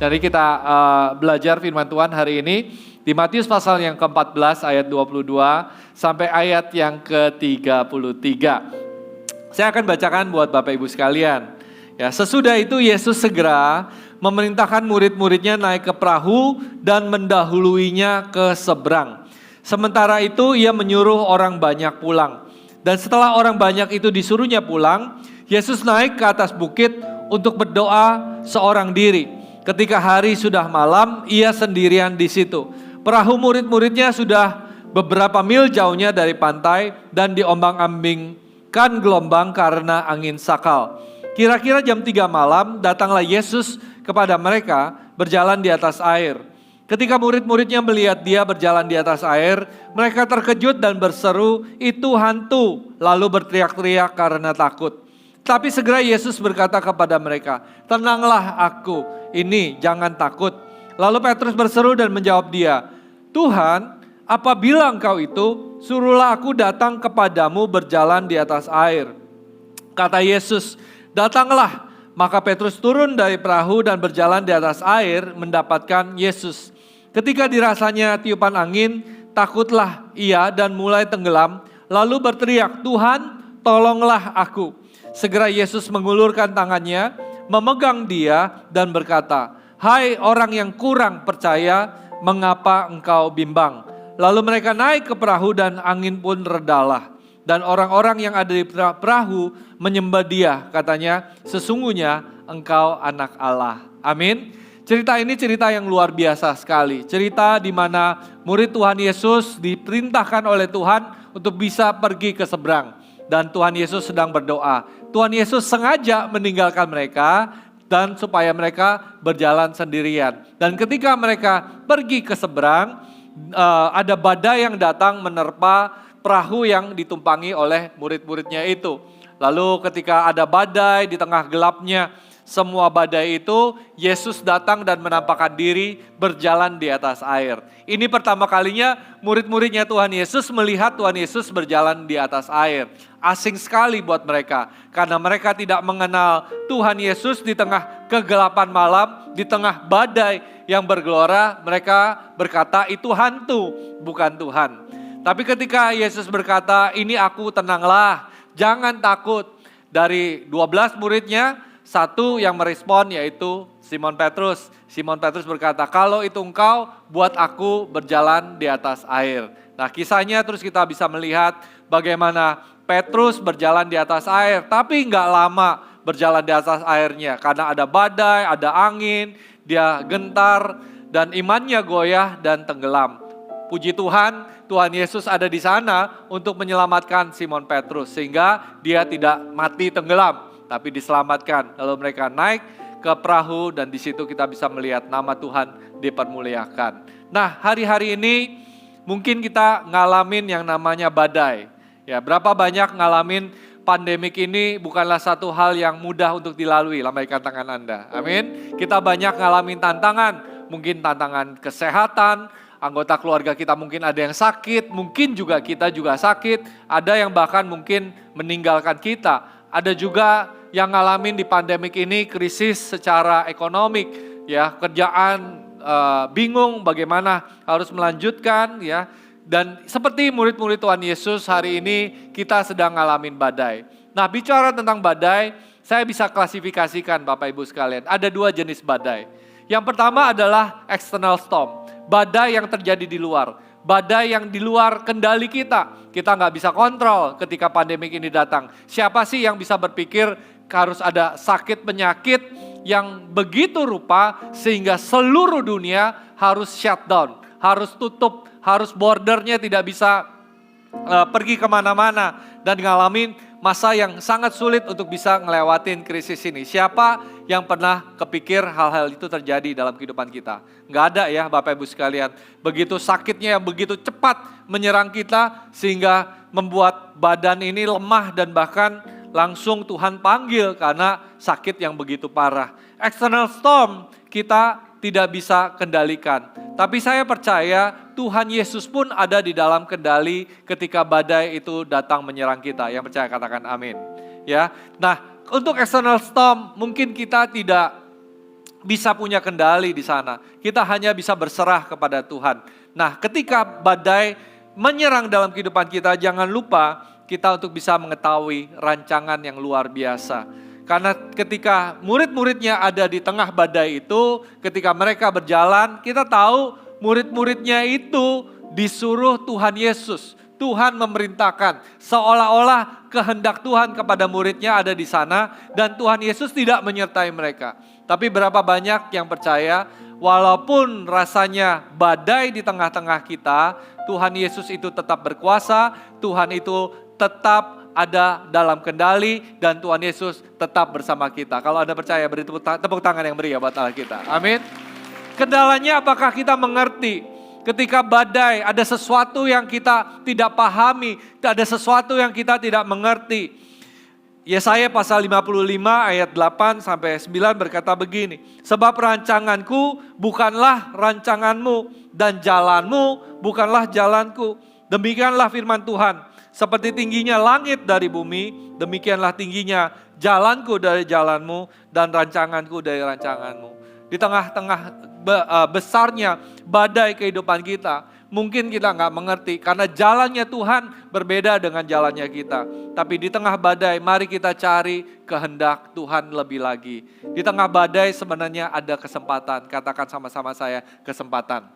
Jadi kita belajar firman Tuhan hari ini di Matius pasal yang ke-14 ayat 22 sampai ayat yang ke-33. Saya akan bacakan buat Bapak Ibu sekalian. Ya, sesudah itu Yesus segera memerintahkan murid-muridnya naik ke perahu dan mendahuluinya ke seberang. Sementara itu ia menyuruh orang banyak pulang. Dan setelah orang banyak itu disuruhnya pulang, Yesus naik ke atas bukit untuk berdoa seorang diri. Ketika hari sudah malam, ia sendirian di situ. Perahu murid-muridnya sudah beberapa mil jauhnya dari pantai dan diombang-ambingkan gelombang karena angin sakal. Kira-kira jam 3 malam datanglah Yesus kepada mereka berjalan di atas air. Ketika murid-muridnya melihat dia berjalan di atas air, mereka terkejut dan berseru, "Itu hantu!" Lalu berteriak-teriak karena takut. Tapi segera Yesus berkata kepada mereka, "Tenanglah aku, ini jangan takut." Lalu Petrus berseru dan menjawab dia, "Tuhan, apabila Engkau itu, suruhlah aku datang kepadamu berjalan di atas air." Kata Yesus, "Datanglah." Maka Petrus turun dari perahu dan berjalan di atas air mendapatkan Yesus. Ketika dirasanya tiupan angin, takutlah ia dan mulai tenggelam, lalu berteriak, "Tuhan, tolonglah aku." Segera Yesus mengulurkan tangannya, memegang dia dan berkata, "Hai orang yang kurang percaya, mengapa engkau bimbang?" Lalu mereka naik ke perahu dan angin pun redalah. Dan orang-orang yang ada di perahu menyembah dia, katanya, "Sesungguhnya engkau anak Allah." Amin. Cerita ini cerita yang luar biasa sekali. Cerita di mana murid Tuhan Yesus diperintahkan oleh Tuhan untuk bisa pergi ke seberang. Dan Tuhan Yesus sedang berdoa. Tuhan Yesus sengaja meninggalkan mereka dan supaya mereka berjalan sendirian. Dan ketika mereka pergi ke seberang, ada badai yang datang menerpa perahu yang ditumpangi oleh murid-muridnya itu. Lalu ketika ada badai di tengah gelapnya semua badai itu, Yesus datang dan menampakkan diri berjalan di atas air. Ini pertama kalinya murid-muridnya Tuhan Yesus melihat Tuhan Yesus berjalan di atas air. Asing sekali buat mereka, karena mereka tidak mengenal Tuhan Yesus di tengah kegelapan malam, di tengah badai yang bergelora. Mereka berkata itu hantu, bukan Tuhan. Tapi ketika Yesus berkata, "Ini aku, tenanglah, jangan takut." Dari 12 muridnya, satu yang merespon yaitu Simon Petrus. Simon Petrus berkata, "Kalau itu engkau, buat aku berjalan di atas air." Nah, kisahnya terus kita bisa melihat bagaimana Petrus berjalan di atas air. Tapi nggak lama berjalan di atas airnya. Karena ada badai, ada angin, dia gentar dan imannya goyah dan tenggelam. Puji Tuhan, Tuhan Yesus ada di sana untuk menyelamatkan Simon Petrus. Sehingga dia tidak mati tenggelam, tapi diselamatkan. Lalu mereka naik ke perahu dan di situ kita bisa melihat nama Tuhan dipermuliakan. Nah, hari-hari ini mungkin kita ngalamin yang namanya badai. Ya, berapa banyak ngalamin pandemik ini bukanlah satu hal yang mudah untuk dilalui. Lambaikan tangan Anda. Amin. Kita banyak ngalamin tantangan, mungkin tantangan kesehatan, anggota keluarga kita mungkin ada yang sakit, mungkin juga kita juga sakit, ada yang bahkan mungkin meninggalkan kita. Ada juga yang ngalamin di pandemik ini krisis secara ekonomik, ya, kerjaan bingung bagaimana harus melanjutkan, ya. Dan seperti murid-murid Tuhan Yesus hari ini kita sedang ngalamin badai. Nah, bicara tentang badai, saya bisa klasifikasikan Bapak Ibu sekalian. Ada 2 jenis badai. Yang pertama adalah external storm, badai yang terjadi di luar. Badai yang di luar kendali kita. Kita nggak bisa kontrol ketika pandemik ini datang. Siapa sih yang bisa berpikir harus ada sakit penyakit yang begitu rupa sehingga seluruh dunia harus shutdown, harus tutup, harus bordernya tidak bisa pergi kemana-mana dan ngalamin masa yang sangat sulit untuk bisa ngelewatin krisis ini. Siapa yang pernah kepikir hal-hal itu terjadi dalam kehidupan kita? Nggak ada ya Bapak Ibu sekalian. Begitu sakitnya yang begitu cepat menyerang kita sehingga membuat badan ini lemah dan bahkan langsung Tuhan panggil karena sakit yang begitu parah. External storm kita tidak bisa kendalikan. Tapi saya percaya Tuhan Yesus pun ada di dalam kendali ketika badai itu datang menyerang kita. Yang percaya katakan amin. Ya. Nah, untuk external storm mungkin kita tidak bisa punya kendali di sana. Kita hanya bisa berserah kepada Tuhan. Nah, ketika badai menyerang dalam kehidupan kita, jangan lupa kita untuk bisa mengetahui rancangan yang luar biasa. Karena ketika murid-muridnya ada di tengah badai itu, ketika mereka berjalan, kita tahu murid-muridnya itu disuruh Tuhan Yesus. Tuhan memerintahkan, seolah-olah kehendak Tuhan kepada muridnya ada di sana dan Tuhan Yesus tidak menyertai mereka. Tapi berapa banyak yang percaya, walaupun rasanya badai di tengah-tengah kita, Tuhan Yesus itu tetap berkuasa, Tuhan itu tetap ada dalam kendali dan Tuhan Yesus tetap bersama kita. Kalau Anda percaya, beri tepuk tangan yang meriah buat Allah kita. Amin. Kendalanya apakah kita mengerti? Ketika badai, ada sesuatu yang kita tidak pahami, ada sesuatu yang kita tidak mengerti. Yesaya pasal 55 ayat 8 sampai 9 berkata begini, sebab rancanganku bukanlah rancanganmu dan jalanmu bukanlah jalanku. Demikianlah firman Tuhan, seperti tingginya langit dari bumi, demikianlah tingginya jalanku dari jalanmu dan rancanganku dari rancanganmu. Di tengah-tengah besarnya badai kehidupan kita, mungkin kita nggak mengerti karena jalannya Tuhan berbeda dengan jalannya kita. Tapi di tengah badai, mari kita cari kehendak Tuhan lebih lagi. Di tengah badai sebenarnya ada kesempatan. Katakan sama-sama saya, kesempatan.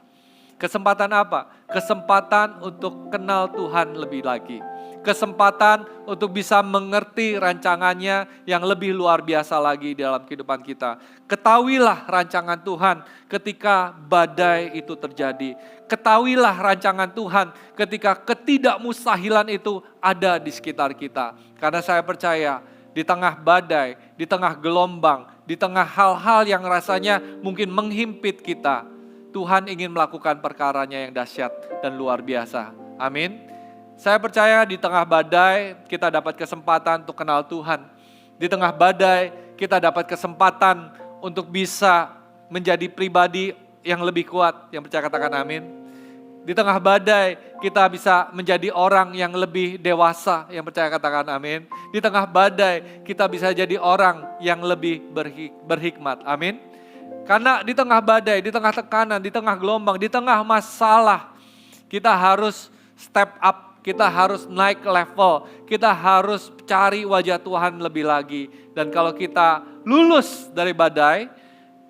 Kesempatan apa? Kesempatan untuk kenal Tuhan lebih lagi. Kesempatan untuk bisa mengerti rancangannya yang lebih luar biasa lagi dalam kehidupan kita. Ketahuilah rancangan Tuhan ketika badai itu terjadi. Ketahuilah rancangan Tuhan ketika ketidakmustahilan itu ada di sekitar kita. Karena saya percaya di tengah badai, di tengah gelombang, di tengah hal-hal yang rasanya mungkin menghimpit kita, Tuhan ingin melakukan perkaranya yang dahsyat dan luar biasa. Amin. Saya percaya di tengah badai kita dapat kesempatan untuk kenal Tuhan. Di tengah badai kita dapat kesempatan untuk bisa menjadi pribadi yang lebih kuat. Yang percaya katakan amin. Di tengah badai kita bisa menjadi orang yang lebih dewasa. Yang percaya katakan amin. Di tengah badai kita bisa jadi orang yang lebih berhikmat. Amin. Karena di tengah badai, di tengah tekanan, di tengah gelombang, di tengah masalah, kita harus step up. Kita harus naik level, kita harus cari wajah Tuhan lebih lagi. Dan kalau kita lulus dari badai,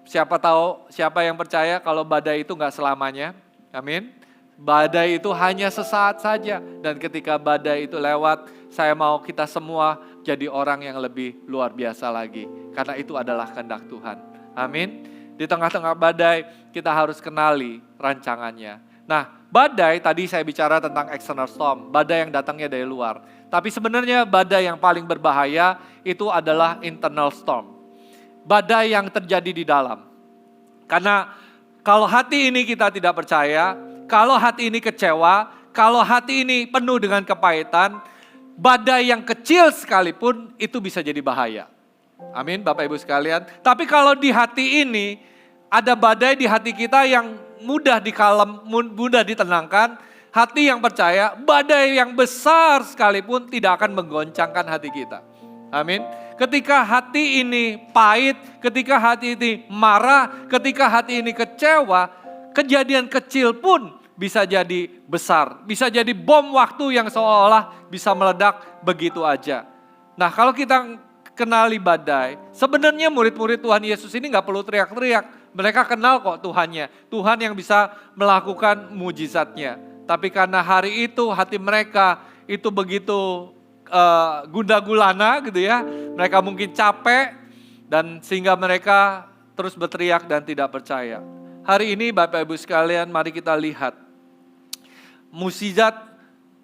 siapa yang percaya kalau badai itu gak selamanya, amin. Badai itu hanya sesaat saja, dan ketika badai itu lewat, saya mau kita semua jadi orang yang lebih luar biasa lagi. Karena itu adalah kehendak Tuhan, amin. Di tengah-tengah badai, kita harus kenali rancangannya. Nah, badai tadi saya bicara tentang external storm, badai yang datangnya dari luar. Tapi sebenarnya badai yang paling berbahaya itu adalah internal storm. Badai yang terjadi di dalam. Karena kalau hati ini kita tidak percaya, kalau hati ini kecewa, kalau hati ini penuh dengan kepahitan, badai yang kecil sekalipun itu bisa jadi bahaya. Amin Bapak Ibu sekalian. Tapi kalau di hati ini ada badai di hati kita yang mudah dikalem, mudah ditenangkan, hati yang percaya, badai yang besar sekalipun tidak akan menggoncangkan hati kita. Amin. Ketika hati ini pahit, ketika hati ini marah, ketika hati ini kecewa, kejadian kecil pun bisa jadi besar. Bisa jadi bom waktu yang seolah-olah bisa meledak begitu aja. Nah kalau kita kenali badai, sebenarnya murid-murid Tuhan Yesus ini gak perlu teriak-teriak. Mereka kenal kok Tuhannya, Tuhan yang bisa melakukan mujizatnya. Tapi karena hari itu hati mereka itu begitu gundah gulana gitu ya. Mereka mungkin capek dan sehingga mereka terus berteriak dan tidak percaya. Hari ini Bapak Ibu sekalian mari kita lihat mukjizat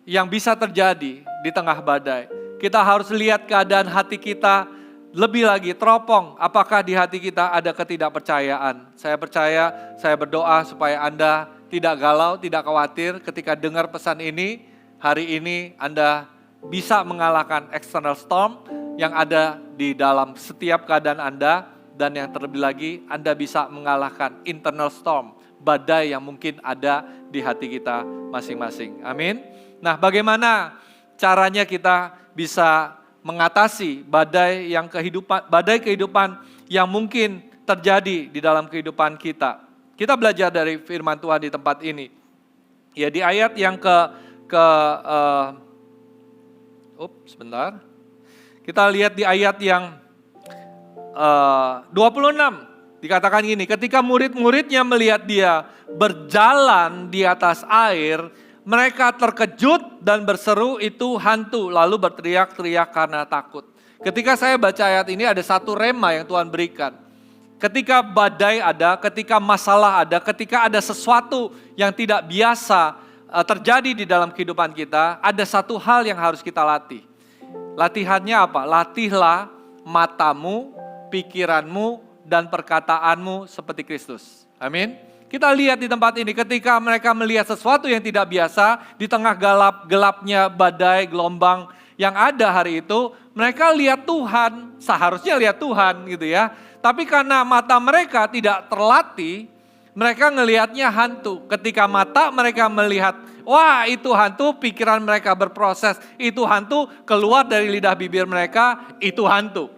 yang bisa terjadi di tengah badai. Kita harus lihat keadaan hati kita lebih lagi teropong, apakah di hati kita ada ketidakpercayaan. Saya percaya, saya berdoa supaya Anda tidak galau, tidak khawatir ketika dengar pesan ini. Hari ini Anda bisa mengalahkan external storm yang ada di dalam setiap keadaan Anda. Dan yang terlebih lagi Anda bisa mengalahkan internal storm, badai yang mungkin ada di hati kita masing-masing. Amin. Nah bagaimana caranya kita bisa mengatasi badai kehidupan yang mungkin terjadi di dalam kehidupan kita. Kita belajar dari firman Tuhan di tempat ini. Ya, di ayat yang sebentar. Kita lihat di ayat yang 26. Dikatakan gini, ketika murid-muridnya melihat dia berjalan di atas air, mereka terkejut dan berseru, itu hantu, lalu berteriak-teriak karena takut. Ketika saya baca ayat ini ada satu rema yang Tuhan berikan. Ketika badai ada, ketika masalah ada, ketika ada sesuatu yang tidak biasa terjadi di dalam kehidupan kita, ada satu hal yang harus kita latih. Latihannya apa? Latihlah matamu, pikiranmu, dan perkataanmu seperti Kristus. Amin. Kita lihat di tempat ini ketika mereka melihat sesuatu yang tidak biasa di tengah gelapnya badai, gelombang yang ada hari itu, mereka lihat Tuhan, seharusnya lihat Tuhan gitu ya. Tapi karena mata mereka tidak terlatih, mereka ngelihatnya hantu. Ketika mata mereka melihat, wah itu hantu, pikiran mereka berproses, itu hantu, keluar dari lidah bibir mereka, itu hantu.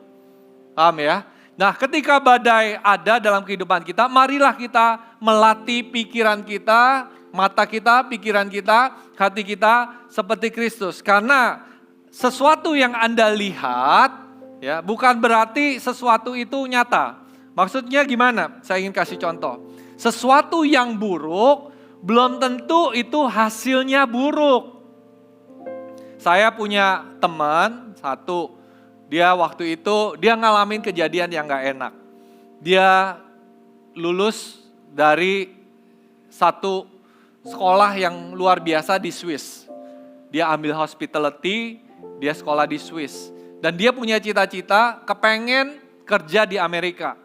Paham ya? Nah, ketika badai ada dalam kehidupan kita, marilah kita melatih pikiran kita, mata kita, pikiran kita, hati kita seperti Kristus. Karena sesuatu yang Anda lihat, ya, bukan berarti sesuatu itu nyata. Maksudnya gimana? Saya ingin kasih contoh. Sesuatu yang buruk belum tentu itu hasilnya buruk. Saya punya teman satu. Dia waktu itu, dia ngalamin kejadian yang gak enak. Dia lulus dari satu sekolah yang luar biasa di Swiss. Dia ambil hospitality, dia sekolah di Swiss. Dan dia punya cita-cita, kepengen kerja di Amerika.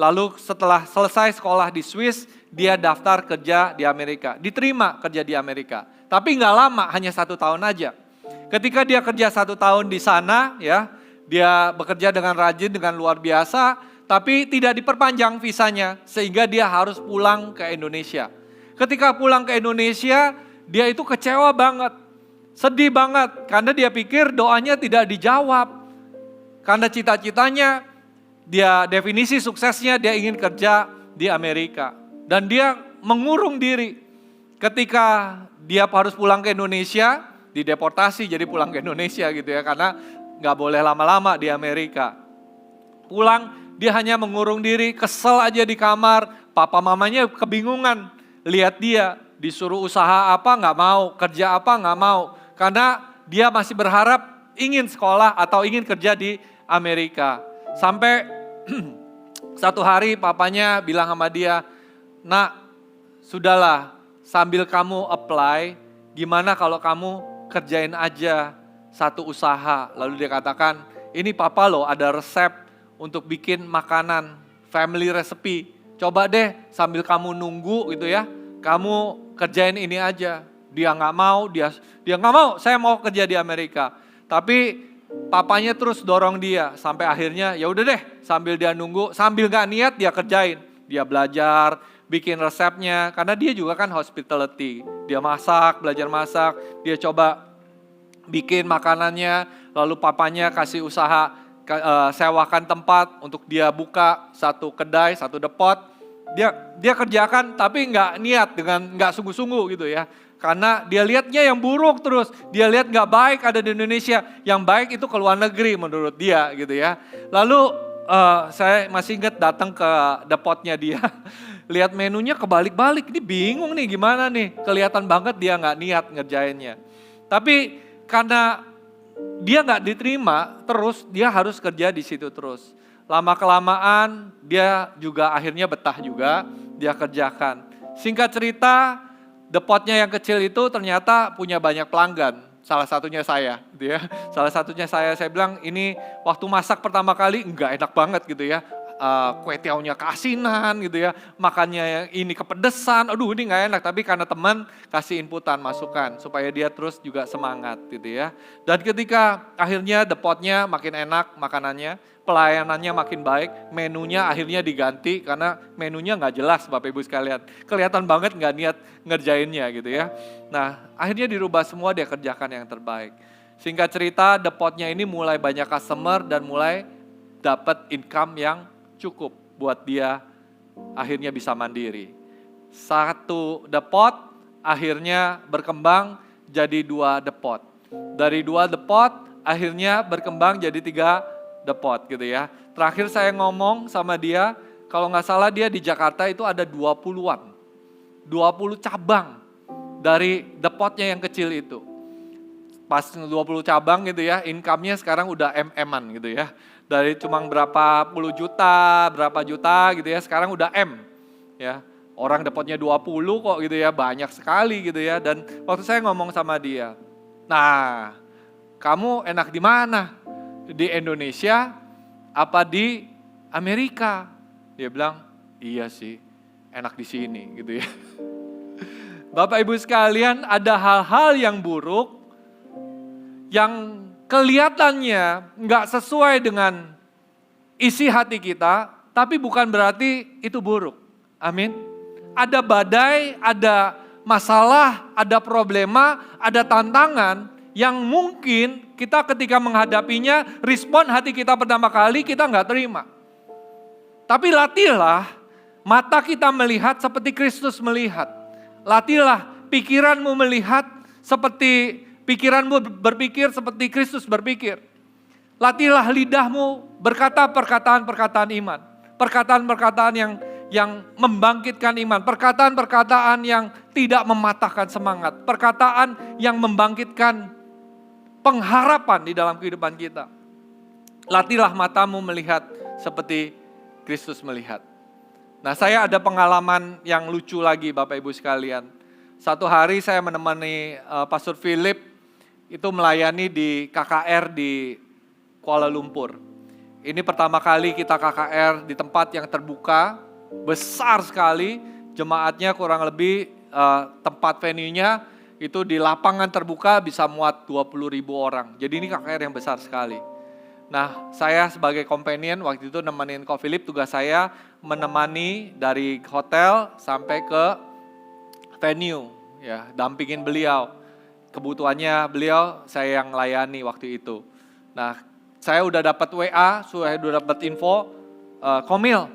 Lalu setelah selesai sekolah di Swiss, dia daftar kerja di Amerika. Diterima kerja di Amerika. Tapi gak lama, hanya 1 tahun aja. Ketika dia kerja 1 tahun di sana, ya, dia bekerja dengan rajin, dengan luar biasa, tapi tidak diperpanjang visanya, sehingga dia harus pulang ke Indonesia. Ketika pulang ke Indonesia, dia itu kecewa banget, sedih banget, karena dia pikir doanya tidak dijawab. Karena cita-citanya, dia definisi suksesnya, dia ingin kerja di Amerika. Dan dia mengurung diri. Ketika dia harus pulang ke Indonesia, dideportasi jadi pulang ke Indonesia gitu ya, karena gak boleh lama-lama di Amerika. Pulang, dia hanya mengurung diri, kesel aja di kamar. Papa mamanya kebingungan. Lihat dia, disuruh usaha apa gak mau, kerja apa gak mau. Karena dia masih berharap ingin sekolah atau ingin kerja di Amerika. Sampai satu hari papanya bilang sama dia, "Nak, sudahlah, sambil kamu apply, gimana kalau kamu kerjain aja satu usaha." Lalu dia katakan, "Ini papa loh ada resep untuk bikin makanan, family recipe. Coba deh sambil kamu nunggu gitu ya, kamu kerjain ini aja." Dia nggak mau, dia nggak mau, saya mau kerja di Amerika. Tapi papanya terus dorong dia sampai akhirnya ya udah deh, sambil dia nunggu, sambil nggak niat dia kerjain. Dia belajar, bikin resepnya, karena dia juga kan hospitality. Dia masak, belajar masak, dia coba bikin makanannya, lalu papanya kasih usaha sewakan tempat untuk dia buka satu kedai, satu depot. Dia kerjakan tapi nggak niat, dengan nggak sungguh-sungguh gitu ya. Karena dia lihatnya yang buruk terus, dia lihat nggak baik ada di Indonesia, yang baik itu ke luar negeri menurut dia gitu ya. Lalu saya masih ingat datang ke depotnya dia, lihat menunya kebalik-balik, ini bingung nih gimana nih, kelihatan banget dia nggak niat ngerjainnya. Tapi karena dia nggak diterima, terus dia harus kerja di situ terus. Lama-kelamaan dia juga akhirnya betah juga, dia kerjakan. Singkat cerita, depotnya yang kecil itu ternyata punya banyak pelanggan. Salah satunya saya, gitu ya. Salah satunya saya bilang ini waktu masak pertama kali nggak enak banget gitu ya. Kue tiaunya keasinan gitu ya, makannya ini kepedesan, aduh ini gak enak. Tapi karena teman kasih inputan, masukan, supaya dia terus juga semangat gitu ya. Dan ketika akhirnya depotnya makin enak makanannya, pelayanannya makin baik, menunya akhirnya diganti karena menunya gak jelas Bapak Ibu sekalian. Kelihatan banget gak niat ngerjainnya gitu ya. Nah akhirnya dirubah semua, dia kerjakan yang terbaik. Singkat cerita depotnya ini mulai banyak customer dan mulai dapat income yang cukup. buat dia akhirnya bisa mandiri. 1 depot akhirnya berkembang jadi 2 depot. Dari 2 depot akhirnya berkembang jadi 3 depot gitu ya. Terakhir saya ngomong sama dia, kalau nggak salah dia di Jakarta itu ada 20-an. 20 cabang dari depotnya yang kecil itu. Pas 20 cabang gitu ya, income-nya sekarang udah M-an gitu ya. Dari cuma berapa puluh juta, berapa juta gitu ya, sekarang udah M. Ya, orang depotnya 20 kok gitu ya, banyak sekali gitu ya. Dan waktu saya ngomong sama dia, nah kamu enak di mana? Di Indonesia apa di Amerika? Dia bilang, iya sih, enak di sini gitu ya. Bapak Ibu sekalian, ada hal-hal yang buruk yang kelihatannya nggak sesuai dengan isi hati kita, tapi bukan berarti itu buruk. Amin. Ada badai, ada masalah, ada problema, ada tantangan yang mungkin kita ketika menghadapinya, respon hati kita pertama kali kita nggak terima. Tapi latihlah mata kita melihat seperti Kristus melihat. Latihlah pikiranmu melihat seperti pikiranmu berpikir seperti Kristus berpikir. Latihlah lidahmu berkata perkataan-perkataan iman. Perkataan-perkataan yang membangkitkan iman. Perkataan-perkataan yang tidak mematahkan semangat. Perkataan yang membangkitkan pengharapan di dalam kehidupan kita. Latihlah matamu melihat seperti Kristus melihat. Nah, saya ada pengalaman yang lucu lagi Bapak Ibu sekalian. Satu hari saya menemani Pastor Philip itu melayani di KKR di Kuala Lumpur. Ini pertama kali kita KKR di tempat yang terbuka, besar sekali. Jemaatnya kurang lebih tempat venue-nya itu di lapangan terbuka bisa muat 20.000 orang. Jadi ini KKR yang besar sekali. Nah, saya sebagai companion waktu itu nemenin Ko Philip, tugas saya menemani dari hotel sampai ke venue, ya, dampingin beliau. Kebutuhannya beliau saya yang layani waktu itu. Nah, saya udah dapat WA, saya udah dapat info, Komil,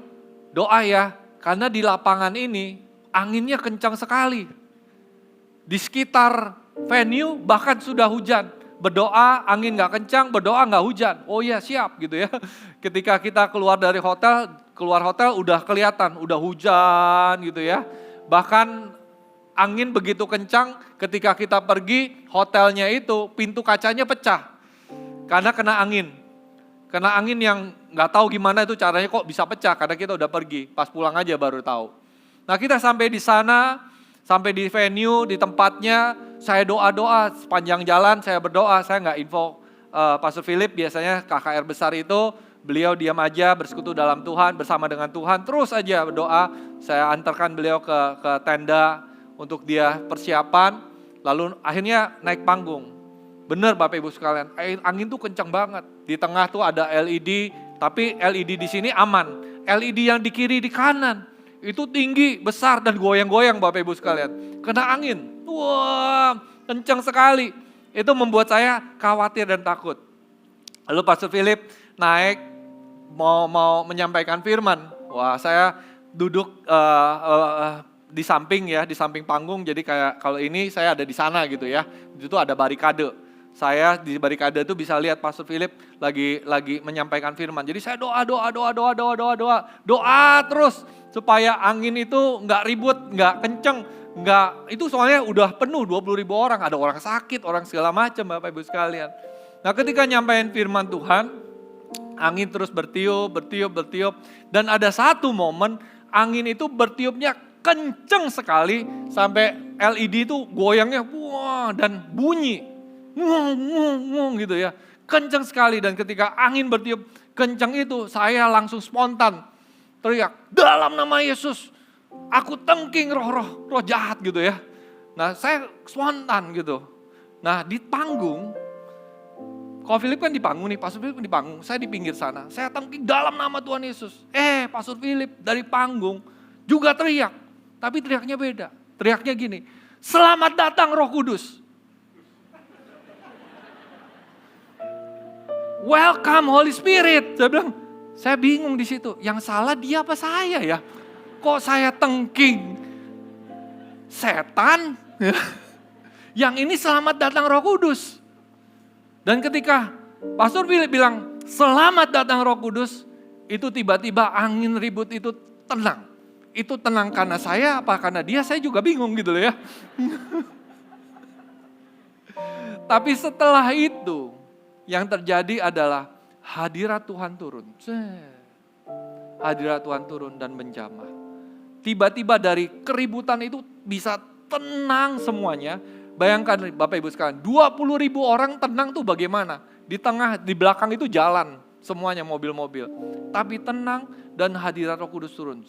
doa ya, karena di lapangan ini anginnya kencang sekali. Di sekitar venue bahkan sudah hujan. Berdoa angin gak kencang, berdoa gak hujan. Oh iya siap gitu ya. Ketika kita keluar dari hotel, udah kelihatan, udah hujan gitu ya. Bahkan angin begitu kencang ketika kita pergi hotelnya itu pintu kacanya pecah. Karena kena angin. Kena angin yang gak tahu gimana itu caranya kok bisa pecah karena kita udah pergi. Pas pulang aja baru tahu. Nah kita sampai di sana, sampai di venue, di tempatnya, saya doa-doa sepanjang jalan, saya berdoa, saya nggak info Pastor Philip, biasanya KKR besar itu, beliau diam aja bersekutu dalam Tuhan, bersama dengan Tuhan, terus aja berdoa, saya antarkan beliau ke tenda untuk dia persiapan, lalu akhirnya naik panggung. Benar Bapak Ibu sekalian, angin tuh kencang banget, di tengah tuh ada LED, tapi LED di sini aman, LED yang di kiri di kanan, itu tinggi, besar, dan goyang-goyang Bapak Ibu sekalian. Kena angin, wah kencang sekali. Itu membuat saya khawatir dan takut. Lalu Pastor Philip naik, mau menyampaikan firman. Wah saya duduk di samping ya, di samping panggung. Jadi kayak kalau ini saya ada di sana gitu ya. Itu ada barikade. Saya di barikade itu bisa lihat Pastor Philip lagi menyampaikan firman. Jadi saya doa terus supaya angin itu nggak ribut, nggak kenceng, nggak itu soalnya udah penuh 20.000 orang, ada orang sakit, orang segala macam Bapak Ibu sekalian. Nah ketika nyampein firman Tuhan, angin terus bertiup dan ada satu momen angin itu bertiupnya kenceng sekali sampai LED itu goyangnya wah dan bunyi. Ngong gitu ya, kencang sekali. Dan ketika angin bertiup kencang itu, saya langsung spontan teriak, dalam nama Yesus, aku tengking roh jahat gitu ya. Nah saya spontan gitu. Nah di panggung, kalau Philip kan di panggung nih, Pastor Philip di panggung, saya di pinggir sana, saya tengking dalam nama Tuhan Yesus. Pastor Philip dari panggung juga teriak, tapi teriaknya beda. Teriaknya gini, selamat datang Roh Kudus. Welcome Holy Spirit. Saya bilang, Saya bingung di situ, yang salah dia apa saya ya? Kok saya tengking? Setan? Yang ini selamat datang Roh Kudus. Dan ketika Pastor Philip bilang, selamat datang Roh Kudus, itu tiba-tiba angin ribut itu tenang. Itu tenang karena saya apa karena dia, saya juga bingung gitu loh ya. Tapi setelah itu, yang terjadi adalah hadirat Tuhan turun. Hadirat Tuhan turun dan menjamah. Tiba-tiba dari keributan itu bisa tenang semuanya. Bayangkan Bapak Ibu sekalian, 20.000 orang tenang tuh bagaimana? Di tengah, di belakang itu jalan, semuanya mobil-mobil. Tapi tenang dan hadirat Roh Kudus turun.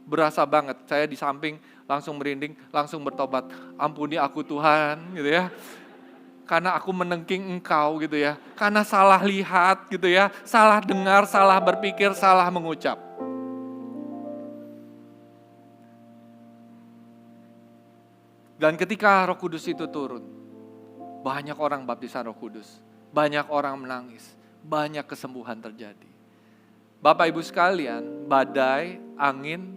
Berasa banget, saya di samping langsung merinding, langsung bertobat. Ampuni aku Tuhan gitu ya. Karena aku menengking Engkau gitu ya. Karena salah lihat gitu ya, salah dengar, salah berpikir, salah mengucap. Dan ketika Roh Kudus itu turun, banyak orang baptisan Roh Kudus. Banyak orang menangis, banyak kesembuhan terjadi. Bapak Ibu sekalian, badai, angin,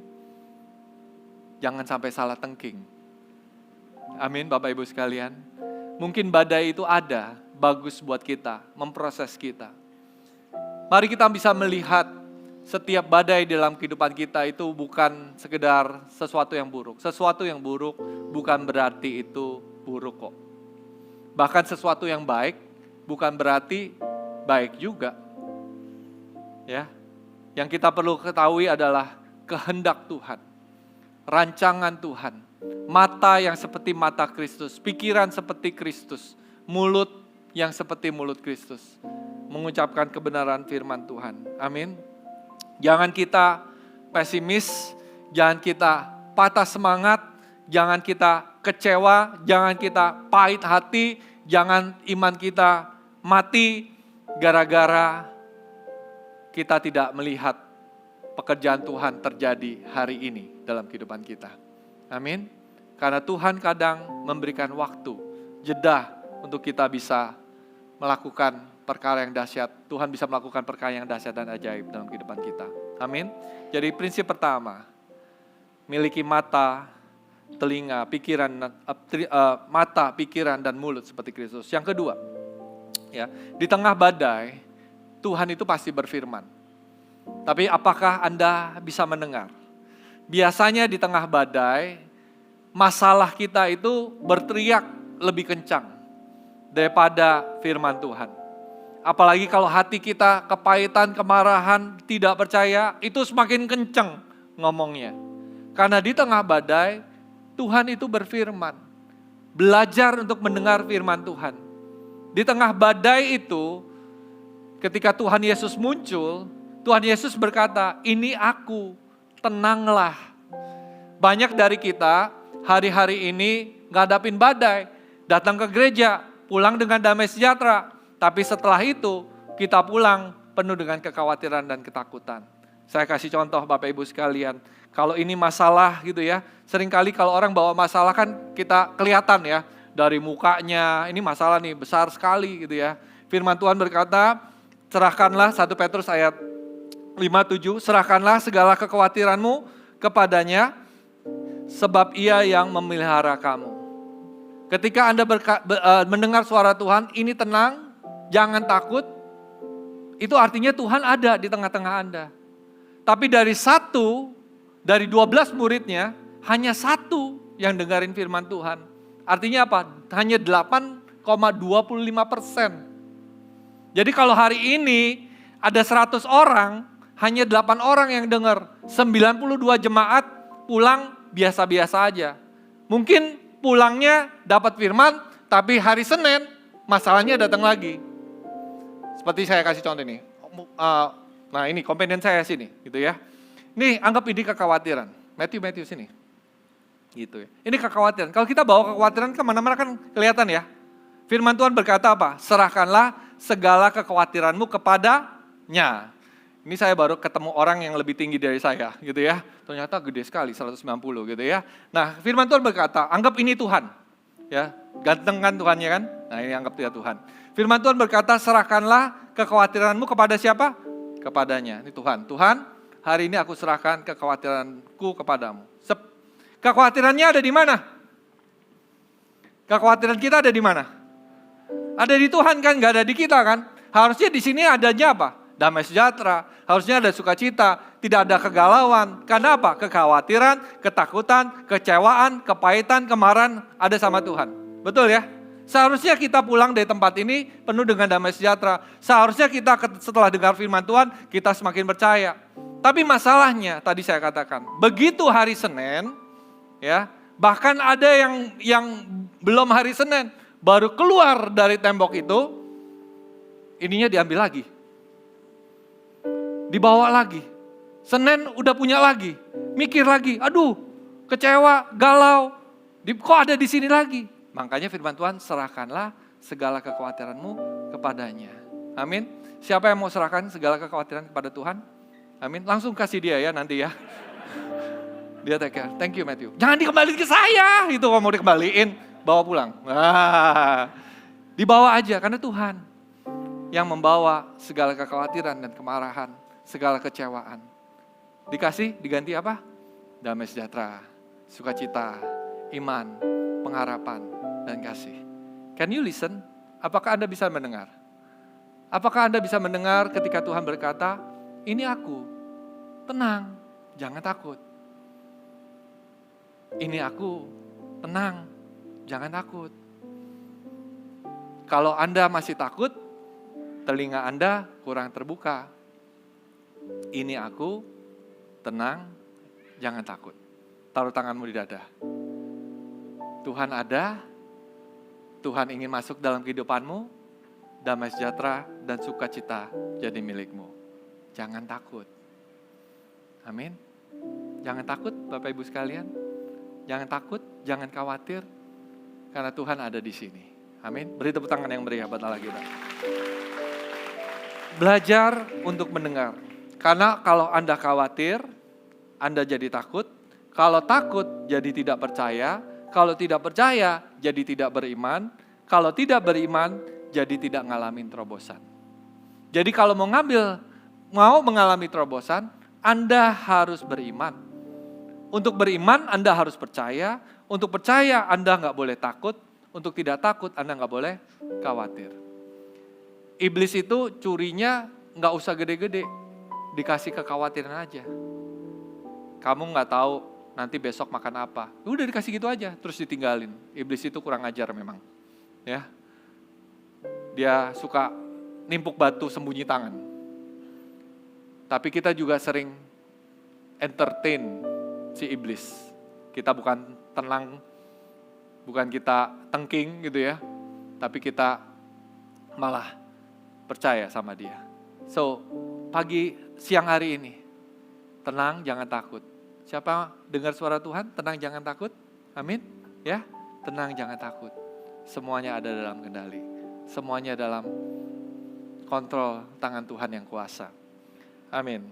jangan sampai salah tengking. Amin Bapak Ibu sekalian. Mungkin badai itu ada, bagus buat kita, memproses kita. Mari kita bisa melihat setiap badai dalam kehidupan kita itu bukan sekedar sesuatu yang buruk. Sesuatu yang buruk bukan berarti itu buruk kok. Bahkan sesuatu yang baik bukan berarti baik juga. Ya. Yang kita perlu ketahui adalah kehendak Tuhan, rancangan Tuhan. Mata yang seperti mata Kristus, pikiran seperti Kristus, mulut yang seperti mulut Kristus. Mengucapkan kebenaran firman Tuhan. Amin. Jangan kita pesimis, jangan kita patah semangat, jangan kita kecewa, jangan kita pahit hati, jangan iman kita mati gara-gara kita tidak melihat pekerjaan Tuhan terjadi hari ini dalam kehidupan kita. Amin. Karena Tuhan kadang memberikan waktu, jeda untuk kita bisa melakukan perkara yang dahsyat. Tuhan bisa melakukan perkara yang dahsyat dan ajaib dalam kehidupan kita. Amin. Jadi prinsip pertama, miliki mata, telinga, pikiran, mata, pikiran dan mulut seperti Kristus. Yang kedua, ya, di tengah badai, Tuhan itu pasti berfirman. Tapi apakah Anda bisa mendengar? Biasanya di tengah badai, masalah kita itu berteriak lebih kencang daripada firman Tuhan. Apalagi kalau hati kita kepahitan, kemarahan, tidak percaya, itu semakin kencang ngomongnya. Karena di tengah badai, Tuhan itu berfirman. Belajar untuk mendengar firman Tuhan. Di tengah badai itu, ketika Tuhan Yesus muncul, Tuhan Yesus berkata, ini aku, tenanglah. Banyak dari kita hari-hari ini ngadapin badai, datang ke gereja, pulang dengan damai sejahtera. Tapi setelah itu kita pulang penuh dengan kekhawatiran dan ketakutan. Saya kasih contoh Bapak Ibu sekalian, kalau ini masalah gitu ya, seringkali kalau orang bawa masalah kan kita kelihatan ya, dari mukanya, ini masalah nih besar sekali gitu ya. Firman Tuhan berkata, serahkanlah 1 Petrus ayat 5:7, serahkanlah segala kekhawatiranmu kepadanya, sebab ia yang memelihara kamu. Ketika Anda mendengar suara Tuhan, ini tenang, jangan takut, itu artinya Tuhan ada di tengah-tengah Anda. Tapi dari 12 muridnya, hanya 1 yang dengerin firman Tuhan. Artinya apa? Hanya 8,25%. Jadi kalau hari ini ada 100 orang, hanya 8 orang yang dengar. 92 jemaat pulang biasa-biasa aja. Mungkin pulangnya dapat firman, tapi hari Senin masalahnya datang lagi. Seperti saya kasih contoh ini. Nah ini kompenden saya sini, gitu ya. Nih anggap ini kekhawatiran. Matthew sini. Gitu ya. Ini kekhawatiran. Kalau kita bawa kekhawatiran kemana-mana kan kelihatan ya. Firman Tuhan berkata apa? Serahkanlah segala kekhawatiranmu kepadanya. Ini saya baru ketemu orang yang lebih tinggi dari saya gitu ya. Ternyata gede sekali 190 gitu ya. Nah firman Tuhan berkata, anggap ini Tuhan. Ya, ganteng kan Tuhannya kan? Nah ini anggap dia Tuhan. Firman Tuhan berkata, serahkanlah kekhawatiranmu kepada siapa? kepadanya. Ini Tuhan. Tuhan, hari ini aku serahkan kekhawatiranku kepadamu. Kekhawatirannya ada di mana? Kekhawatiran kita ada di mana? Ada di Tuhan kan, nggak ada di kita kan? Harusnya di sini adanya apa? Damai sejahtera, harusnya ada sukacita, tidak ada kegalauan. Karena apa? Kekhawatiran, ketakutan, kecewaan, kepahitan, kemarahan ada sama Tuhan. Betul ya? Seharusnya kita pulang dari tempat ini penuh dengan damai sejahtera. Seharusnya kita setelah dengar firman Tuhan, kita semakin percaya. Tapi masalahnya, tadi saya katakan, begitu hari Senin, ya, bahkan ada yang belum hari Senin, baru keluar dari tembok itu, ininya diambil lagi. Dibawa lagi. Senin udah punya lagi. Mikir lagi, aduh kecewa, galau. Kok ada di sini lagi? Makanya firman Tuhan, serahkanlah segala kekhawatiranmu kepadanya. Amin. Siapa yang mau serahkan segala kekhawatiran kepada Tuhan? Amin. Langsung kasih dia ya nanti ya. Dia take care. Thank you Matthew. Jangan dikembalikan ke saya. Itu kalau mau dikembaliin, bawa pulang. Dibawa aja karena Tuhan yang membawa segala kekhawatiran dan kemarahan, segala kecewaan. Dikasih, diganti apa? Damai sejahtera, sukacita, iman, pengharapan, dan kasih. Can you listen? Apakah Anda bisa mendengar? Apakah Anda bisa mendengar ketika Tuhan berkata, ini aku, tenang, jangan takut. Ini aku, tenang, jangan takut. Kalau Anda masih takut, telinga Anda kurang terbuka. Ini aku, tenang, jangan takut. Taruh tanganmu di dada. Tuhan ada, Tuhan ingin masuk dalam kehidupanmu, damai sejahtera dan sukacita jadi milikmu. Jangan takut. Amin. Jangan takut Bapak Ibu sekalian. Jangan takut, jangan khawatir, karena Tuhan ada di sini. Amin. Beri tepuk tangan yang meriah buat Allah kita. Belajar untuk mendengar. Karena kalau Anda khawatir, Anda jadi takut. Kalau takut, jadi tidak percaya. Kalau tidak percaya, jadi tidak beriman. Kalau tidak beriman, jadi tidak ngalamin terobosan. Jadi kalau mau mengalami terobosan, Anda harus beriman. Untuk beriman, Anda harus percaya. Untuk percaya, Anda nggak boleh takut. Untuk tidak takut, Anda nggak boleh khawatir. Iblis itu curinya nggak usah gede-gede. Dikasih kekhawatiran aja. Kamu nggak tahu nanti besok makan apa. Udah dikasih gitu aja, terus ditinggalin. Iblis itu kurang ajar memang. Ya, dia suka nimpuk batu sembunyi tangan. Tapi kita juga sering entertain si iblis. Kita bukan tenang, bukan kita tengking gitu ya. Tapi kita malah percaya sama dia. So, siang hari ini, tenang jangan takut. Siapa dengar suara Tuhan, tenang jangan takut. Amin. Ya, tenang jangan takut. Semuanya ada dalam kendali. Semuanya dalam kontrol tangan Tuhan yang kuasa. Amin.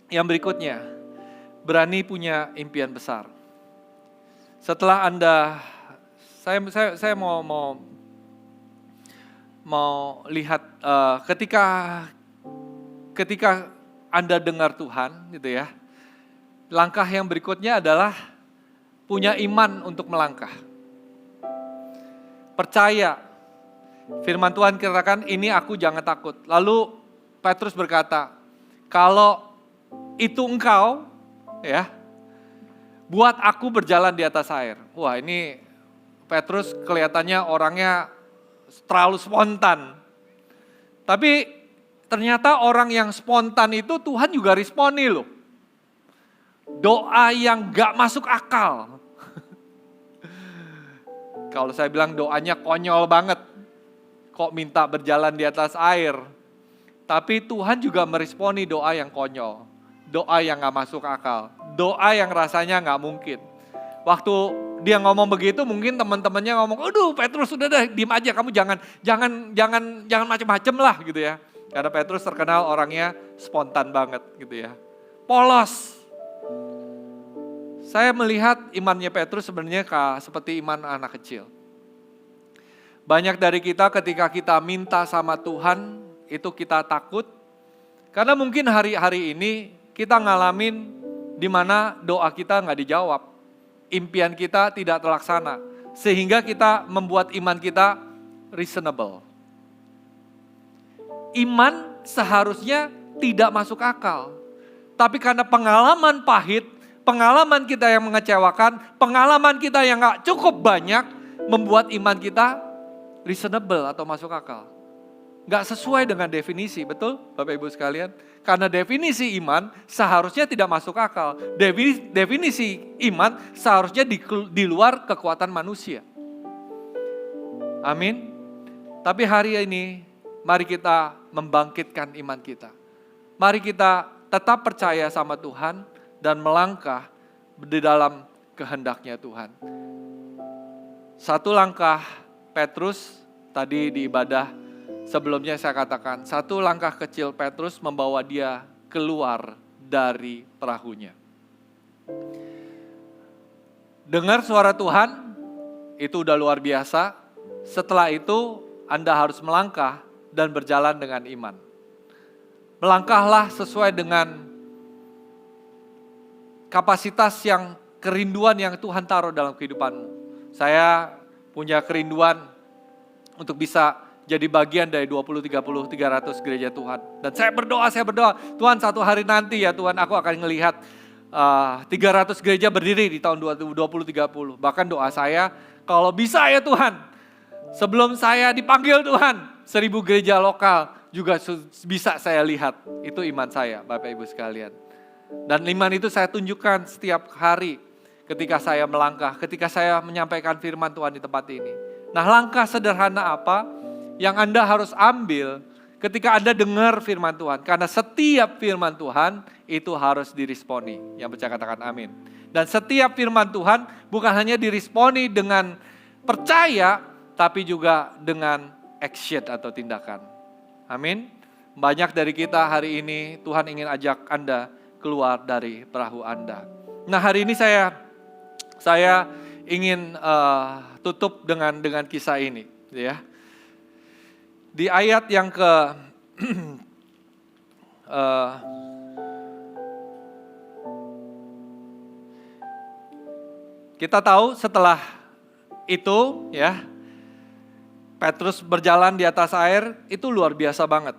Yang berikutnya, berani punya impian besar. Setelah Anda, saya mau lihat ketika Anda dengar Tuhan, gitu ya. Langkah yang berikutnya adalah punya iman untuk melangkah. Percaya. Firman Tuhan katakan, ini aku jangan takut. Lalu Petrus berkata, kalau itu engkau, ya, buat aku berjalan di atas air. Wah, ini Petrus kelihatannya orangnya terlalu spontan. Tapi ternyata orang yang spontan itu Tuhan juga responi loh. Doa yang gak masuk akal. Kalau saya bilang doanya konyol banget. Kok minta berjalan di atas air. Tapi Tuhan juga meresponi doa yang konyol. Doa yang gak masuk akal. Doa yang rasanya gak mungkin. Waktu dia ngomong begitu mungkin teman-temannya ngomong, aduh Petrus udah deh diem aja, kamu jangan macem-macem lah gitu ya. Karena Petrus terkenal orangnya spontan banget gitu ya. Polos. Saya melihat imannya Petrus sebenarnya seperti iman anak kecil. Banyak dari kita ketika kita minta sama Tuhan, itu kita takut. Karena mungkin hari-hari ini kita ngalamin di mana doa kita nggak dijawab. Impian kita tidak terlaksana. Sehingga kita membuat iman kita reasonable. Iman seharusnya tidak masuk akal. Tapi karena pengalaman pahit, pengalaman kita yang mengecewakan, pengalaman kita yang gak cukup banyak, membuat iman kita reasonable atau masuk akal. Gak sesuai dengan definisi, betul Bapak Ibu sekalian? Karena definisi iman seharusnya tidak masuk akal. Definisi iman seharusnya di luar kekuatan manusia. Amin. Tapi hari ini, mari kita membangkitkan iman kita. Mari kita tetap percaya sama Tuhan dan melangkah di dalam kehendaknya Tuhan. Satu langkah Petrus tadi di ibadah sebelumnya saya katakan, satu langkah kecil Petrus membawa dia keluar dari perahunya. Dengar suara Tuhan, itu udah luar biasa. Setelah itu Anda harus melangkah dan berjalan dengan iman. Melangkahlah sesuai dengan kapasitas yang kerinduan yang Tuhan taruh dalam kehidupanmu. Saya punya kerinduan untuk bisa jadi bagian dari 20, 30, 300 gereja Tuhan. Dan saya berdoa, Tuhan satu hari nanti ya Tuhan aku akan melihat 300 gereja berdiri di tahun 2020, 30. Bahkan doa saya, kalau bisa ya Tuhan, sebelum saya dipanggil Tuhan, 1000 gereja lokal juga bisa saya lihat. Itu iman saya Bapak Ibu sekalian. Dan iman itu saya tunjukkan setiap hari ketika saya melangkah, ketika saya menyampaikan firman Tuhan di tempat ini. Nah, langkah sederhana apa yang Anda harus ambil ketika Anda dengar firman Tuhan? Karena setiap firman Tuhan itu harus diresponi. Yang percaya katakan amin. Dan setiap firman Tuhan bukan hanya diresponi dengan percaya, tapi juga dengan action atau tindakan. Amin. Banyak dari kita hari ini Tuhan ingin ajak Anda keluar dari perahu Anda. Nah, hari ini saya ingin tutup dengan kisah ini, ya. Di ayat yang ke kita tahu setelah itu, ya, Petrus berjalan di atas air, itu luar biasa banget.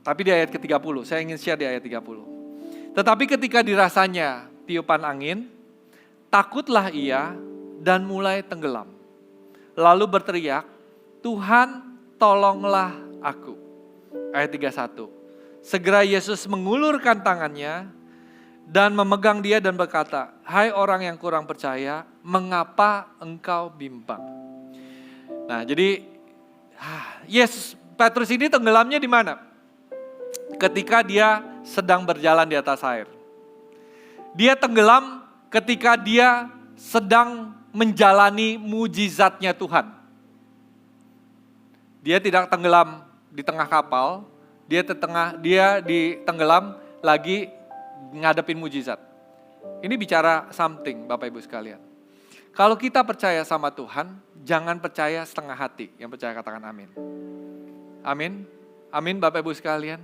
Tapi di ayat ke-30, saya ingin share di ayat 30. Tetapi ketika dirasanya tiupan angin, takutlah ia dan mulai tenggelam. Lalu berteriak, Tuhan tolonglah aku. Ayat 31. Segera Yesus mengulurkan tangannya dan memegang dia dan berkata, hai orang yang kurang percaya, mengapa engkau bimbang? Nah, jadi Petrus ini tenggelamnya di mana? Ketika dia sedang berjalan di atas air. Dia tenggelam ketika dia sedang menjalani mujizatnya Tuhan. Dia tidak tenggelam di tengah kapal, dia tenggelam lagi ngadepin mujizat. Ini bicara something Bapak Ibu sekalian. Kalau kita percaya sama Tuhan, jangan percaya setengah hati. Yang percaya katakan amin. Amin. Amin Bapak Ibu sekalian.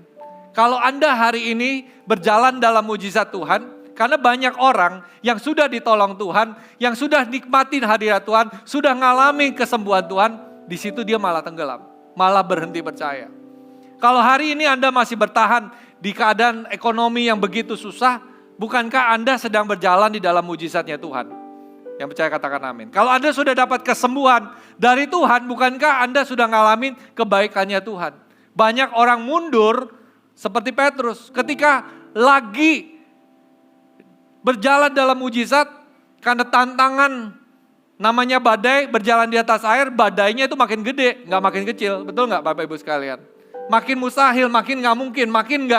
Kalau Anda hari ini berjalan dalam mujizat Tuhan, karena banyak orang yang sudah ditolong Tuhan, yang sudah nikmatin hadirat Tuhan, sudah ngalami kesembuhan Tuhan, di situ dia malah tenggelam, malah berhenti percaya. Kalau hari ini Anda masih bertahan di keadaan ekonomi yang begitu susah, bukankah Anda sedang berjalan di dalam mujizatnya Tuhan? Yang percaya katakan amin. Kalau Anda sudah dapat kesembuhan dari Tuhan, bukankah Anda sudah ngalamin kebaikannya Tuhan? Banyak orang mundur seperti Petrus ketika lagi berjalan dalam mujizat karena tantangan namanya badai, berjalan di atas air, badainya itu makin gede, nggak makin kecil. Betul nggak Bapak Ibu sekalian? Makin mustahil, makin nggak mungkin, makin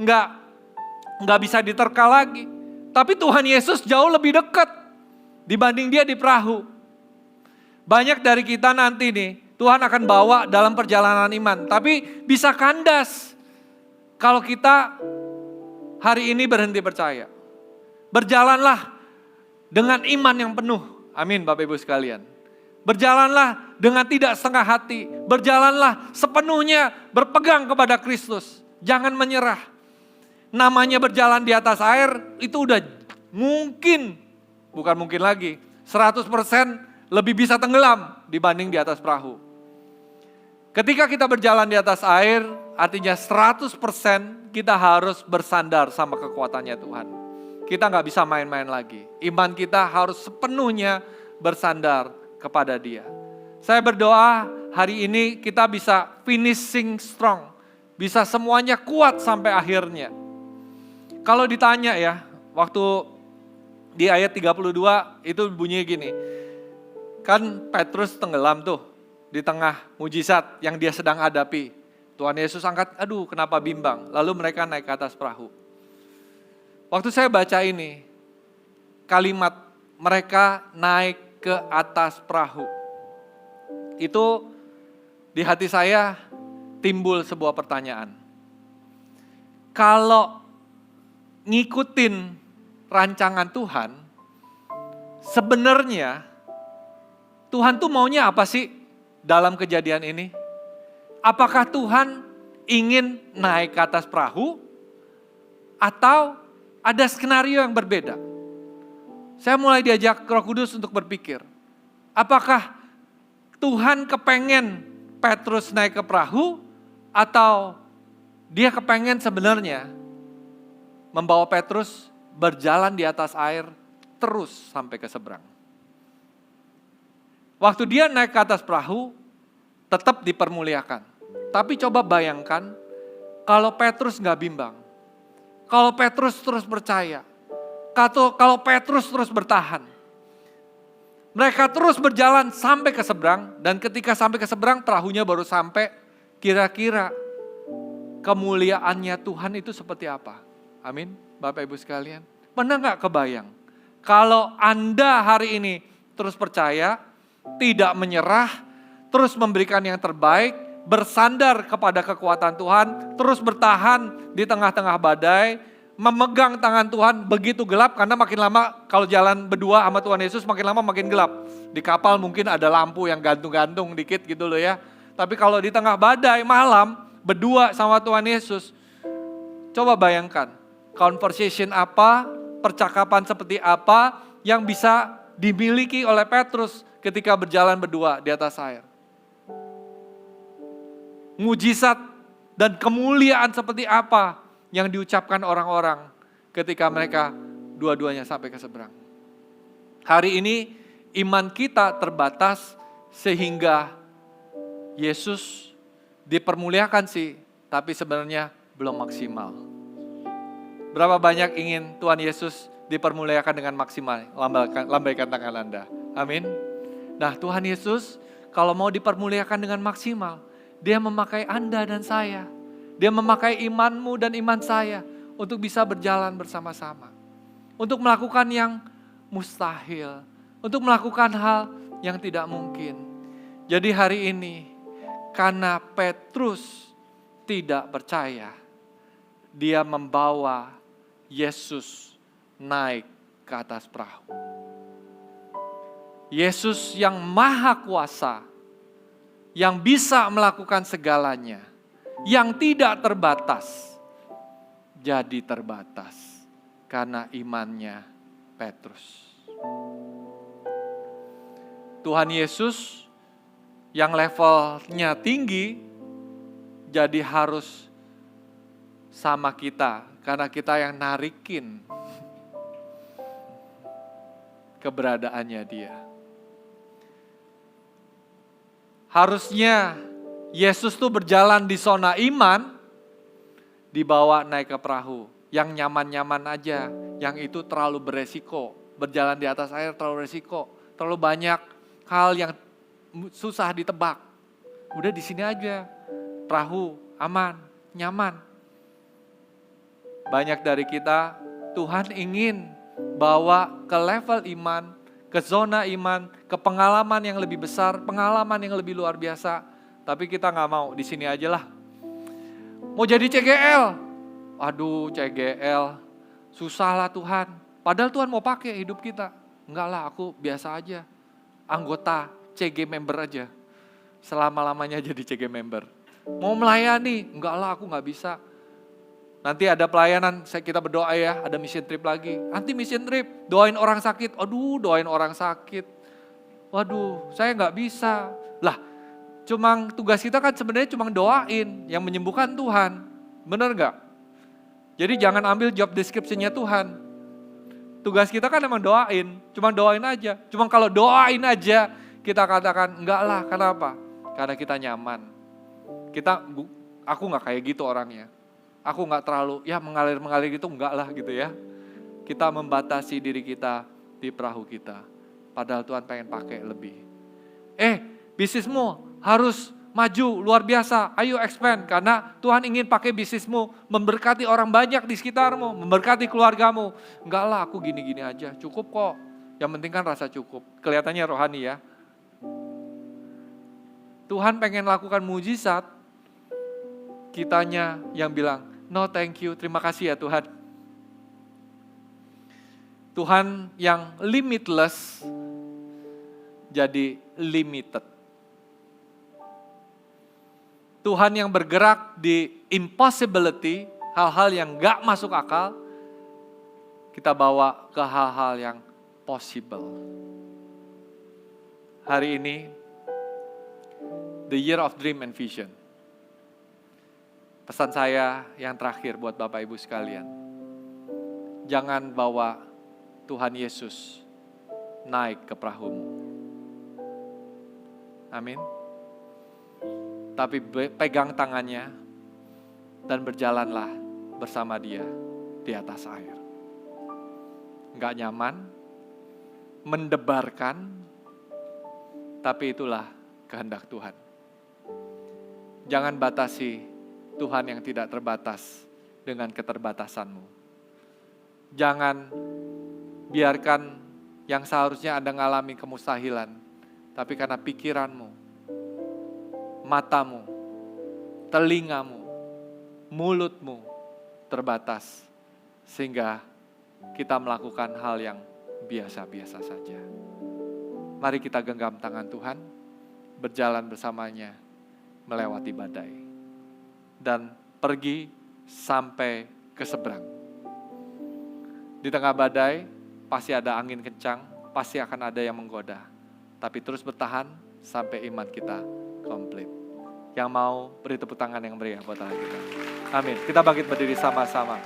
nggak bisa diterka lagi. Tapi Tuhan Yesus jauh lebih dekat dibanding dia di perahu. Banyak dari kita nanti nih, Tuhan akan bawa dalam perjalanan iman. Tapi bisa kandas kalau kita hari ini berhenti percaya. Berjalanlah dengan iman yang penuh. Amin Bapak Ibu sekalian. Berjalanlah dengan tidak setengah hati. Berjalanlah sepenuhnya berpegang kepada Kristus. Jangan menyerah. Namanya berjalan di atas air itu udah mungkin, bukan mungkin lagi, 100% lebih bisa tenggelam dibanding di atas perahu. Ketika kita berjalan di atas air, artinya 100% kita harus bersandar sama kekuatannya Tuhan. Kita gak bisa main-main lagi. Iman kita harus sepenuhnya bersandar kepada Dia. Saya berdoa hari ini kita bisa finishing strong. Bisa semuanya kuat sampai akhirnya. Kalau ditanya ya, waktu di ayat 32 itu bunyinya gini. Kan Petrus tenggelam tuh di tengah mujizat yang dia sedang hadapi. Tuhan Yesus angkat, aduh kenapa bimbang. Lalu mereka naik ke atas perahu. Waktu saya baca ini, kalimat mereka naik ke atas perahu. Itu di hati saya timbul sebuah pertanyaan. Kalau ngikutin rancangan Tuhan, sebenarnya Tuhan tuh maunya apa sih dalam kejadian ini? Apakah Tuhan ingin naik ke atas perahu atau ada skenario yang berbeda? Saya mulai diajak Roh Kudus untuk berpikir, apakah Tuhan kepengen Petrus naik ke perahu atau dia kepengen sebenarnya membawa Petrus berjalan di atas air terus sampai ke seberang. Waktu dia naik ke atas perahu, tetap dipermuliakan. Tapi coba bayangkan kalau Petrus gak bimbang. Kalau Petrus terus percaya. Kalau Petrus terus bertahan. Mereka terus berjalan sampai ke seberang. Dan ketika sampai ke seberang, perahunya baru sampai. Kira-kira kemuliaannya Tuhan itu seperti apa? Amin, Bapak Ibu sekalian. Pernah gak kebayang? Kalau Anda hari ini terus percaya, tidak menyerah, terus memberikan yang terbaik, bersandar kepada kekuatan Tuhan, terus bertahan di tengah-tengah badai, memegang tangan Tuhan begitu gelap, karena makin lama kalau jalan berdua sama Tuhan Yesus makin lama makin gelap. Di kapal mungkin ada lampu yang gantung-gantung dikit gitu loh ya. Tapi kalau di tengah badai malam, berdua sama Tuhan Yesus, coba bayangkan, conversation apa, percakapan seperti apa yang bisa dimiliki oleh Petrus ketika berjalan berdua di atas air. Mujizat dan kemuliaan seperti apa yang diucapkan orang-orang ketika mereka dua-duanya sampai ke seberang. Hari ini iman kita terbatas sehingga Yesus dipermuliakan sih, tapi sebenarnya belum maksimal. Berapa banyak ingin Tuhan Yesus dipermuliakan dengan maksimal? Lambaikan tangan Anda. Amin. Nah, Tuhan Yesus kalau mau dipermuliakan dengan maksimal, Dia memakai Anda dan saya. Dia memakai imanmu dan iman saya untuk bisa berjalan bersama-sama. Untuk melakukan yang mustahil. Untuk melakukan hal yang tidak mungkin. Jadi hari ini, karena Petrus tidak percaya, dia membawa Yesus naik ke atas perahu. Yesus yang maha kuasa, yang bisa melakukan segalanya, yang tidak terbatas, jadi terbatas karena imannya Petrus. Tuhan Yesus yang levelnya tinggi, jadi harus sama kita, karena kita yang narikin keberadaannya Dia. Harusnya Yesus tuh berjalan di zona iman, dibawa naik ke perahu. Yang nyaman-nyaman aja, yang itu terlalu beresiko. Berjalan di atas air terlalu resiko, terlalu banyak hal yang susah ditebak. Udah di sini aja, perahu aman, nyaman. Banyak dari kita, Tuhan ingin bawa ke level iman, ke zona iman, ke pengalaman yang lebih besar, pengalaman yang lebih luar biasa. Tapi kita gak mau, di sini aja lah. Mau jadi CGL? Aduh CGL, susah lah Tuhan. Padahal Tuhan mau pakai hidup kita. Enggak lah, aku biasa aja. Anggota CG member aja. Selama-lamanya jadi CG member. Mau melayani? Enggak lah, aku gak bisa. Nanti ada pelayanan, kita berdoa ya, ada mission trip lagi. Nanti mission trip, doain orang sakit. Aduh, doain orang sakit. Waduh, saya nggak bisa. Lah, cuma tugas kita kan sebenarnya cuma doain, yang menyembuhkan Tuhan. Bener nggak? Jadi jangan ambil job description-nya Tuhan. Tugas kita kan emang doain, cuma doain aja. Cuma kalau doain aja, kita katakan enggak lah, kenapa? Karena kita nyaman. Aku nggak kayak gitu orangnya. Aku nggak terlalu, ya mengalir gitu, enggak lah gitu ya. Kita membatasi diri kita di perahu kita. Padahal Tuhan pengen pakai lebih. Bisnismu harus maju luar biasa, ayo expand. Karena Tuhan ingin pakai bisnismu, memberkati orang banyak di sekitarmu, memberkati keluargamu. Enggak lah, aku gini-gini aja, cukup kok. Yang penting kan rasa cukup. Kelihatannya rohani ya. Tuhan pengen lakukan mujizat, kitanya yang bilang, no thank you, terima kasih ya Tuhan. Tuhan yang limitless jadi limited. Tuhan yang bergerak di impossibility, hal-hal yang gak masuk akal, kita bawa ke hal-hal yang possible. Hari ini, the year of dream and vision. Pesan saya yang terakhir buat Bapak Ibu sekalian. Jangan bawa Tuhan Yesus naik ke perahumu. Amin. Tapi pegang tangannya dan berjalanlah bersama dia di atas air. Enggak nyaman, mendebarkan, tapi itulah kehendak Tuhan. Jangan batasi Tuhan yang tidak terbatas dengan keterbatasanmu. Jangan biarkan yang seharusnya Anda mengalami kemustahilan, tapi karena pikiranmu, matamu, telingamu, mulutmu terbatas, sehingga kita melakukan hal yang biasa-biasa saja. Mari kita genggam tangan Tuhan, berjalan bersamanya, melewati badai, dan pergi sampai ke seberang. Di tengah badai, pasti ada angin kencang, pasti akan ada yang menggoda. Tapi terus bertahan sampai iman kita komplit. Yang mau beri tepuk tangan yang meriah buat Allah kita. Amin. Kita bangkit berdiri sama-sama.